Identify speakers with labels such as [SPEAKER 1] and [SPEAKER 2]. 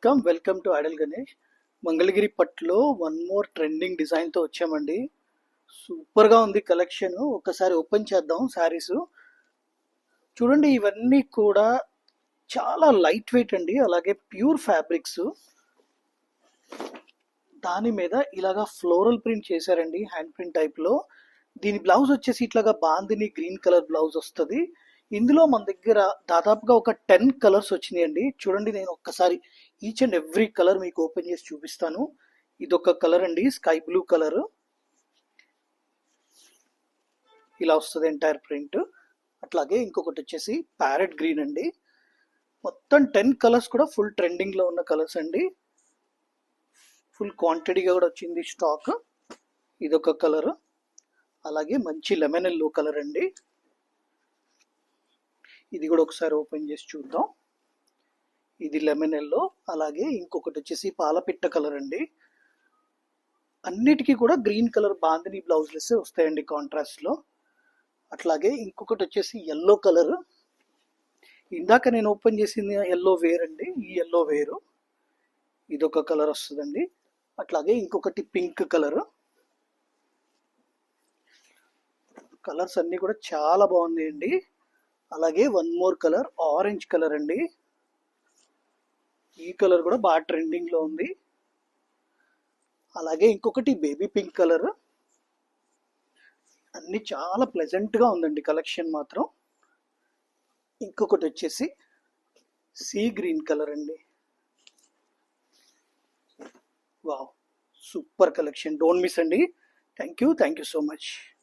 [SPEAKER 1] Welcome to Idol Ganesh. Mangalagiri పట్టులో one more trending డిజైన్తో వచ్చామండి. సూపర్గా ఉంది కలెక్షన్. ఒకసారి ఓపెన్ చేద్దాం శారీస్. చూడండి, ఇవన్నీ కూడా చాలా లైట్ వెయిట్ అండి, అలాగే ప్యూర్ ఫ్యాబ్రిక్స్. దాని మీద ఇలాగా ఫ్లోరల్ ప్రింట్ చేశారండి, హ్యాండ్ ప్రింట్ టైప్లో. దీని బ్లౌజ్ వచ్చేసి ఇట్లాగా బాందిని గ్రీన్ కలర్ బ్లౌజ్ వస్తుంది. ఇందులో మన దగ్గర దాదాపుగా ఒక 10 కలర్స్ వచ్చినాయండి. చూడండి, నేను ఒక్కసారి ఈచ్ అండ్ ఎవ్రీ కలర్ మీకు ఓపెన్ చేసి చూపిస్తాను. ఇదొక కలర్ అండి, స్కై బ్లూ కలర్. ఇలా వస్తుంది ఎంటైర్ ప్రింట్. అట్లాగే ఇంకొకటి వచ్చేసి ప్యారెట్ గ్రీన్ అండి. మొత్తం 10 కలర్స్ కూడా ఫుల్ ట్రెండింగ్ లో ఉన్న కలర్స్ అండి. ఫుల్ క్వాంటిటీగా కూడా వచ్చింది స్టాక్. ఇదొక కలర్. అలాగే మంచి లెమన్ ఎల్లో కలర్ అండి. ఇది కూడా ఒకసారి ఓపెన్ చేసి చూద్దాం. ఇది లెమన్ ఎల్లో. అలాగే ఇంకొకటి వచ్చేసి పాలపిట్ట కలర్ అండి. అన్నిటికీ కూడా గ్రీన్ కలర్ బాందిని బ్లౌజ్లెస్ వస్తాయండి కాంట్రాస్ట్ లో. అట్లాగే ఇంకొకటి వచ్చేసి ఎల్లో కలర్. ఇందాక నేను ఓపెన్ చేసింది ఎల్లో వేర్ అండి, ఈ ఎల్లో వేరు. ఇదొక కలర్ వస్తుందండి. అట్లాగే ఇంకొకటి పింక్ కలర్. కలర్స్ అన్ని కూడా చాలా బాగున్నాయండి. అలాగే one more colour orange colour అండి. ఈ కలర్ కూడా బాగా ట్రెండింగ్ లో ఉంది. అలాగే ఇంకొకటి బేబీ పింక్ కలర్. అన్ని చాలా ప్లెజెంట్ గా ఉందండి కలెక్షన్ మాత్రం. ఇంకొకటి వచ్చేసి సీ గ్రీన్ కలర్ అండి. Wow, super collection. Don't miss అండి. Thank you so much.